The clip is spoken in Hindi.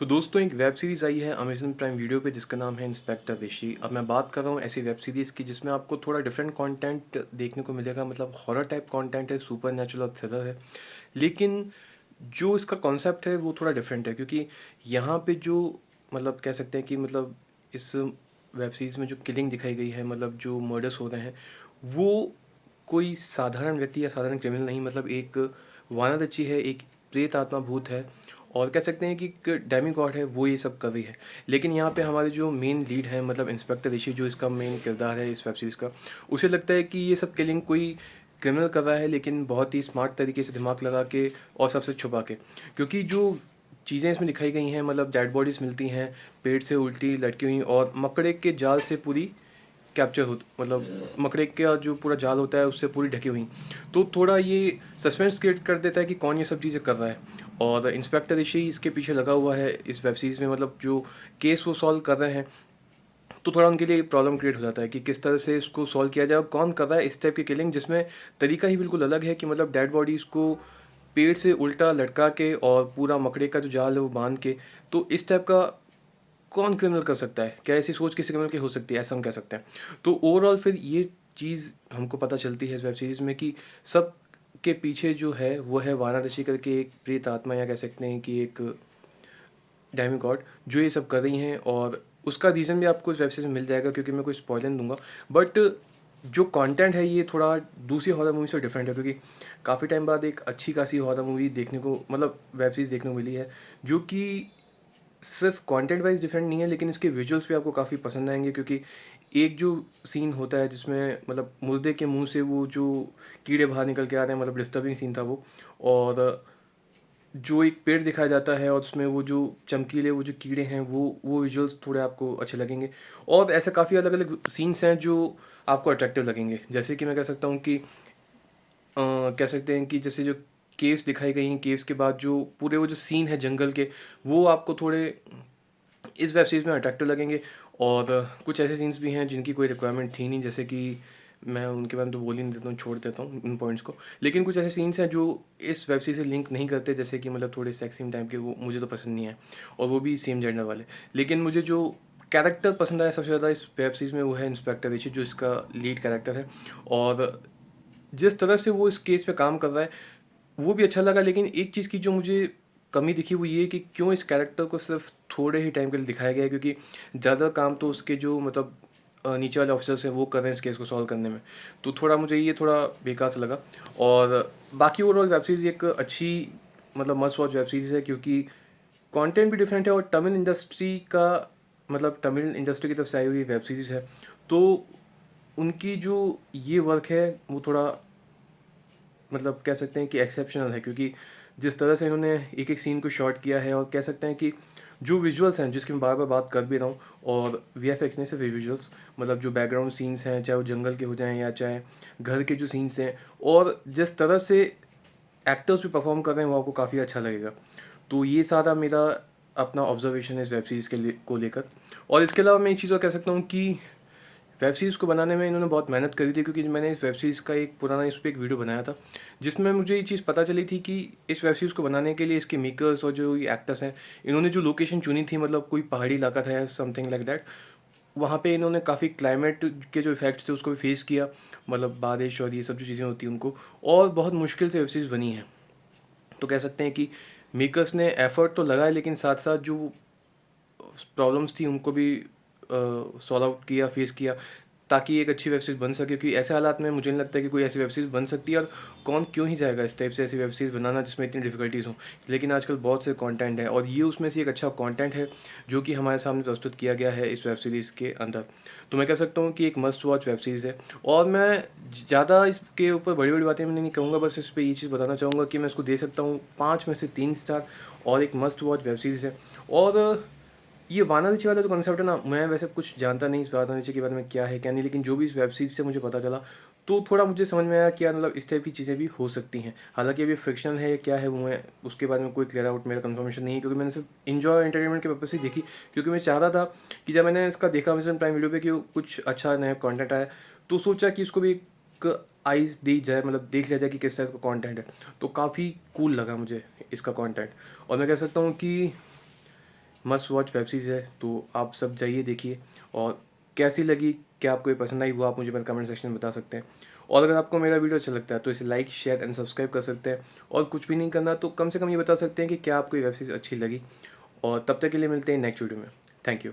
तो दोस्तों एक वेब सीरीज़ आई है अमेज़न प्राइम वीडियो पे जिसका नाम है इंस्पेक्टर ऋषि। अब मैं बात कर रहा हूँ ऐसी वेब सीरीज़ की जिसमें आपको थोड़ा डिफरेंट कंटेंट देखने को मिलेगा, मतलब हॉरर टाइप कंटेंट है, सुपर नेचुरल और थ्रिलर है। लेकिन जो इसका कॉन्सेप्ट है वो थोड़ा डिफरेंट है, क्योंकि यहाँ पे जो मतलब कह सकते हैं कि मतलब इस वेब सीरीज़ में जो किलिंग दिखाई गई है, मतलब जो मर्डर्स हो रहे हैं, वो कोई साधारण व्यक्ति या साधारण क्रिमिनल नहीं, मतलब एक वानरची है, एक प्रेत आत्मा भूत है, और कह सकते हैं कि एक डेमी गॉड है, वो ये सब कर रही है। लेकिन यहाँ पे हमारे जो मेन लीड है, मतलब इंस्पेक्टर ऋषि, जो इसका मेन किरदार है इस वेब सीरीज़ का, उसे लगता है कि ये सब किलिंग कोई क्रिमिनल कर रहा है, लेकिन बहुत ही स्मार्ट तरीके से दिमाग लगा के और सबसे छुपा के। क्योंकि जो चीज़ें इसमें दिखाई गई हैं, मतलब डेड बॉडीज़ मिलती हैं पेट से उल्टी लटकी हुई, और मकड़े के जाल से पूरी कैप्चर हो, मतलब मकड़े का जो पूरा जाल होता है उससे पूरी ढकी हुई। तो थोड़ा ये सस्पेंस क्रिएट कर देता है कि कौन ये सब चीज़ें कर रहा है। और इंस्पेक्टर ऋषि इसके पीछे लगा हुआ है इस वेब सीरीज़ में, मतलब जो केस वो सॉल्व कर रहे हैं। तो थोड़ा उनके लिए प्रॉब्लम क्रिएट हो जाता है कि किस तरह से इसको सॉल्व किया जाए और कौन कर रहा है इस टाइप की किलिंग, जिसमें तरीका ही बिल्कुल अलग है कि मतलब डेड बॉडीज़ को पेड़ से उल्टा लटका के और पूरा मकड़े का जो जाल है वो बांध के। तो इस टाइप का कौन क्रिमिनल कर सकता है? क्या ऐसी सोच किसी क्रिमिनल की हो सकती है? ऐसा हम कह सकते हैं। तो ओवरऑल फिर ये चीज़ हमको पता चलती है इस वेब सीरीज़ में कि सब के पीछे जो है वो है वाराणसी करके एक प्रेत आत्मा, या कह सकते हैं कि एक डेमिगॉड, जो ये सब कर रही हैं। और उसका रीज़न भी आपको इस वेब सीरीज़ में मिल जाएगा, क्योंकि मैं कोई स्पॉइलर नहीं दूँगा। बट जो कंटेंट है ये थोड़ा दूसरी हॉरर मूवी से डिफरेंट है, क्योंकि काफ़ी टाइम बाद एक अच्छी खासी हॉरर मूवी देखने को, मतलब वेब सीरीज़ देखने को मिली है, जो कि सिर्फ कंटेंट वाइज डिफरेंट नहीं है, लेकिन इसके विजुअल्स भी आपको काफ़ी पसंद आएंगे। क्योंकि एक जो सीन होता है जिसमें मतलब मुर्दे के मुंह से वो जो कीड़े बाहर निकल के आ रहे हैं, मतलब डिस्टर्बिंग सीन था वो। और जो एक पेड़ दिखाया जाता है और उसमें वो जो चमकीले वो जो कीड़े हैं, वो विजुअल्स थोड़े आपको अच्छे लगेंगे। और ऐसे काफ़ी अलग अलग सीन्स हैं जो आपको अट्रैक्टिव लगेंगे। जैसे कि मैं कह सकता हूँ कि कह सकते हैं कि जैसे जो केव्स दिखाई गई हैं, केव्स के बाद जो पूरे वो जो सीन है जंगल के, वो आपको थोड़े इस वेब सीरीज़ में अट्रैक्टिव लगेंगे। और कुछ ऐसे सीन्स भी हैं जिनकी कोई रिक्वायरमेंट थी नहीं, जैसे कि मैं उनके बारे में तो बोल ही नहीं देता हूँ, छोड़ देता हूँ उन पॉइंट्स को। लेकिन कुछ ऐसे सीन्स हैं जो इस वेब सीरीज़ से लिंक नहीं करते, जैसे कि मतलब थोड़े सेक्सी टाइप के, वो मुझे तो पसंद नहीं है, और वो भी सेम जेंडर वाले। लेकिन मुझे जो कैरेक्टर पसंद आया सबसे ज़्यादा इस वेब सीरीज़ में, वो है इंस्पेक्टर ऋषि, जो इसका लीड कैरेक्टर है। और जिस तरह से वो इस केस पे काम कर रहा है वो भी अच्छा लगा। लेकिन एक चीज़ की जो मुझे कमी दिखी वो ये कि क्यों इस कैरेक्टर को सिर्फ थोड़े ही टाइम के लिए दिखाया गया है, क्योंकि ज़्यादा काम तो उसके जो मतलब नीचे वाले ऑफिसर्स हैं वो कर रहे हैं इस केस को सॉल्व करने में। तो थोड़ा मुझे ये थोड़ा बेकार सा लगा। और बाकी ओवरऑल वेब सीरीज़ एक अच्छी, मतलब मस्ट वॉच वेब सीरीज़ है, क्योंकि कंटेंट भी डिफरेंट है और तमिल इंडस्ट्री का, मतलब तमिल इंडस्ट्री की तरफ से आई हुई वेब सीरीज़ है। तो उनकी जो ये वर्क है वो थोड़ा, मतलब कह सकते हैं कि एक्सेप्शनल है, क्योंकि जिस तरह से इन्होंने एक एक सीन को शॉट किया है, और कह सकते हैं कि जो विजुअल्स हैं जिसकी मैं बार बार बात कर भी रहा हूँ, और वीएफएक्स नहीं सिर्फ विजुअल्स, मतलब जो बैकग्राउंड सीन्स हैं, चाहे वो जंगल के हो जाएं या चाहे घर के जो सीन्स हैं, और जिस तरह से एक्टर्स भी परफॉर्म कर रहे हैं, वो आपको काफ़ी अच्छा लगेगा। तो ये सारा मेरा अपना ऑब्जर्वेशन है इस वेब सीरीज़ को लेकर। और इसके अलावा मैं एक चीज़ और कह सकता हूँ कि वेब सीरीज़ को बनाने में इन्होंने बहुत मेहनत करी थी, क्योंकि मैंने इस वेब सीरीज़ का एक पुराना इस पर एक वीडियो बनाया था, जिसमें मुझे ये चीज़ पता चली थी कि इस वेब सीरीज़ को बनाने के लिए इसके मेकर्स और जो ये एक्टर्स हैं, इन्होंने जो लोकेशन चुनी थी, मतलब कोई पहाड़ी इलाका था या समथिंग लाइक दैट, वहाँ पे इन्होंने काफ़ी क्लाइमेट के जो इफेक्ट्स थे उसको भी फेस किया, मतलब बारिश और ये सब जो चीज़ें होती हैं उनको, और बहुत मुश्किल से वेब सीरीज़ बनी है। तो कह सकते हैं कि मेकर्स ने एफर्ट तो लगाया, लेकिन साथ साथ जो प्रॉब्लम्स थी उनको भी सॉल्व आउट किया, फेस किया, ताकि एक अच्छी वेब सीरीज़ बन सके। क्योंकि ऐसे हालात में मुझे नहीं लगता कि कोई ऐसी वेब सीरीज़ बन सकती है, और कौन क्यों ही जाएगा इस टाइप से ऐसी वेब सीरीज़ बनाना जिसमें इतनी डिफिकल्टीज़ हों। लेकिन आजकल बहुत से कंटेंट है, और ये उसमें से एक अच्छा कंटेंट है जो कि हमारे सामने प्रस्तुत किया गया है इस वेब सीरीज़ के अंदर। तो मैं कह सकता हूँ कि एक मस्ट वॉच वेब सीरीज़ है। और मैं ज़्यादा इसके ऊपर बड़ी बड़ी बातें मैं नहीं कहूँगा, बस इस पर ये चीज़ बताना चाहूँगा कि मैं इसको दे सकता हूँ 5 में से 3 स्टार, और एक मस्ट वॉच वेब सीरीज़ है। और ये वानादिची वाला जो कॉन्सेप्ट है ना, मैं वैसे कुछ जानता नहीं इस वानादिची के बारे में क्या है क्या नहीं, लेकिन जो भी इस वेब सीरीज से मुझे पता चला, तो थोड़ा मुझे समझ में आया कि यार मतलब इस टाइप की चीज़ें भी हो सकती हैं। हालांकि अभी फिक्शन है या क्या है वो मैं उसके बारे में कोई क्लियर आउट मेरा कंफर्मेशन नहीं है, क्योंकि मैंने सिर्फ इन्जॉय एंटरटेनमेंट के पर्पज से देखी। क्योंकि मैं चाह रहा था कि जब मैंने इसका देखा अमेजन प्राइम वीडियो पे कि कुछ अच्छा नया कॉन्टेंट आया, तो सोचा कि इसको भी एक आइज़ दी जाए, मतलब देख लिया जाए कि किस टाइप का कॉन्टेंट है। तो काफ़ी कूल लगा मुझे इसका कॉन्टेंट। और मैं कह सकता हूँ कि मस्ट वॉच वेब सीरीज़ है, तो आप सब जाइए देखिए। और कैसी लगी, क्या आपको ये पसंद आई, वो आप मुझे कमेंट सेक्शन में बता सकते हैं। और अगर आपको मेरा वीडियो अच्छा लगता है तो इसे लाइक शेयर एंड सब्सक्राइब कर सकते हैं। और कुछ भी नहीं करना तो कम से कम ये बता सकते हैं कि क्या आपको ये वेब सीरीज़ अच्छी लगी। और तब तक के लिए मिलते हैं नेक्स्ट वीडियो में। Thank you.